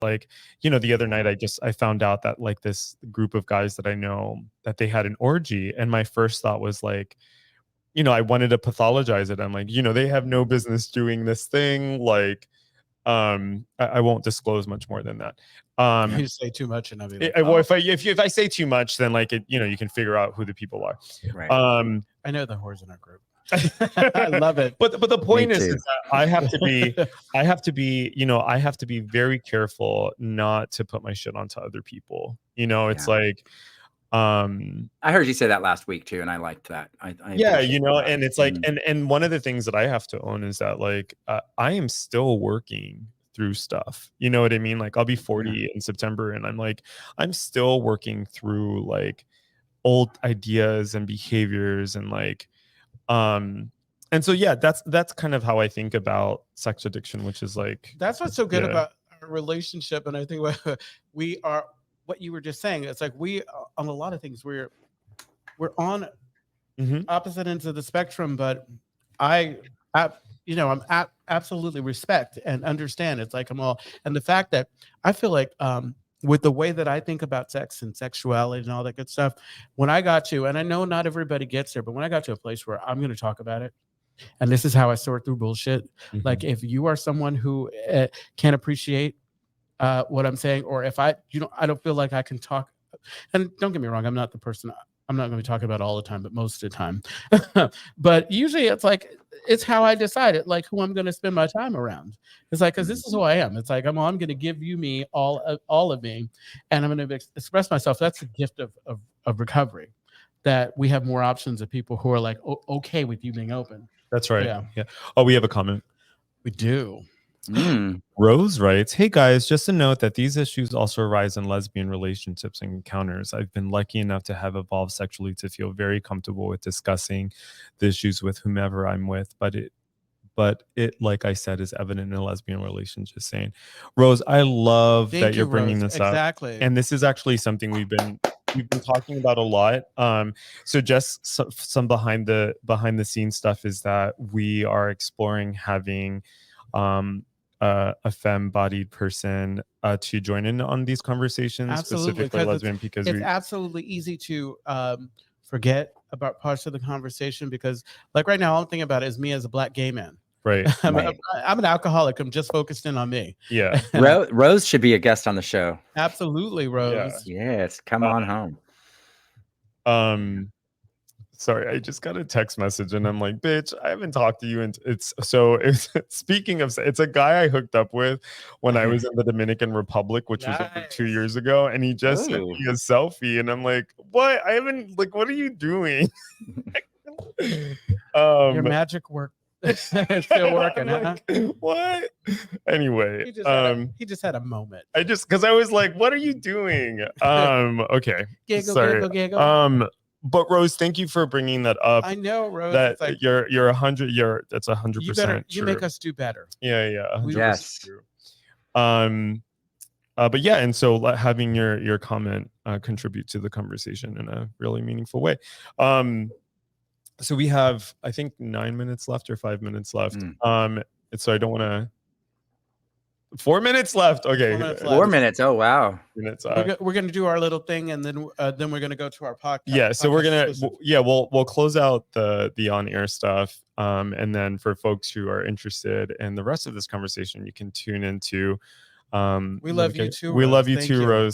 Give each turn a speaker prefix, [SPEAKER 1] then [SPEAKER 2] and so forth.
[SPEAKER 1] like, the other night I found out that like this group of guys that I know, that they had an orgy, and my first thought was like, I wanted to pathologize it. I'm like, they have no business doing this thing. Like, I won't disclose much more than that.
[SPEAKER 2] You say too much, and I'll be like,
[SPEAKER 1] well, if I say too much, then like you can figure out who the people are.
[SPEAKER 3] Right.
[SPEAKER 2] I know the whores in our group. I love it.
[SPEAKER 1] But the point is that I have to be very careful not to put my shit onto other people. It's like,
[SPEAKER 3] I heard you say that last week too, and I liked that. I
[SPEAKER 1] and it's like, and one of the things that I have to own is that like I am still working through stuff. You know what I mean? Like I'll be 40 in September, and I'm still working through like old ideas and behaviors, and like and so that's kind of how I think about sex addiction, which is like,
[SPEAKER 2] that's what's so good about our relationship. And I think we are, what you were just saying, it's like we on a lot of things we're on opposite ends of the spectrum, but I'm absolutely respect and understand. It's like and the fact that I feel like with the way that I think about sex and sexuality and all that good stuff, when I got to, and I know not everybody gets there, but when I got to a place where I'm going to talk about it, and this is how I sort through bullshit. Like if you are someone who can't appreciate what I'm saying, or if I don't feel like I can talk, and don't get me wrong, I'm not the person, I'm not going to be talking about all the time, but most of the time. But usually it's like, it's how I decided, like who I'm going to spend my time around. It's like, because this is who I am. It's like, I'm going to give you me, all of me, and I'm going to express myself. That's the gift of recovery, that we have more options of people who are like, okay with you being open.
[SPEAKER 1] That's right. Yeah. Oh, we have a comment.
[SPEAKER 2] We do.
[SPEAKER 1] Rose writes, "Hey guys, just a note that these issues also arise in lesbian relationships and encounters. I've been lucky enough to have evolved sexually to feel very comfortable with discussing the issues with whomever I'm with, but it like I said is evident in a lesbian relationship." Just saying. Rose, I love that you're bringing this up.
[SPEAKER 2] Exactly.
[SPEAKER 1] And this is actually something we've been talking about a lot. So just some behind the scenes stuff is that we are exploring having a femme-bodied person to join in on these conversations, specifically lesbian, because
[SPEAKER 2] it's absolutely easy to forget about parts of the conversation, because like right now all I'm thinking about is me as a Black gay man.
[SPEAKER 1] Right.
[SPEAKER 2] I'm an alcoholic. I'm just focused in on me.
[SPEAKER 1] Yeah.
[SPEAKER 3] Rose should be a guest on the show.
[SPEAKER 2] Absolutely, Rose.
[SPEAKER 3] Yes, come on home.
[SPEAKER 1] Sorry, I just got a text message and I'm like, bitch, I haven't talked to you. And speaking of, it's a guy I hooked up with when I was in the Dominican Republic, which was over 2 years ago. And he just sent me a selfie and I'm like, what? I haven't, like, what are you doing?
[SPEAKER 2] Your magic work. It's still working,
[SPEAKER 1] like, what? Anyway,
[SPEAKER 2] he just had a moment.
[SPEAKER 1] Because I was like, what are you doing? Okay.
[SPEAKER 2] Giggle, giggle.
[SPEAKER 1] But Rose, thank you for bringing that up.
[SPEAKER 2] I know, Rose.
[SPEAKER 1] That like, you're 100. That's 100%.
[SPEAKER 2] You make us do better.
[SPEAKER 1] Yeah. 100%
[SPEAKER 3] yes.
[SPEAKER 1] True. But yeah, and so having your comment contribute to the conversation in a really meaningful way. So we have, I think, 9 minutes left or 5 minutes left. And so I don't want to. 4 minutes left. Okay.
[SPEAKER 3] 4 minutes. Oh, wow.
[SPEAKER 2] We're going to do our little thing, and then we're going to go to our podcast.
[SPEAKER 1] Yeah. So we're going to, we'll close out the on-air stuff. And then for folks who are interested in the rest of this conversation, you can tune into.
[SPEAKER 2] We love you too.
[SPEAKER 1] We love you too, Rose.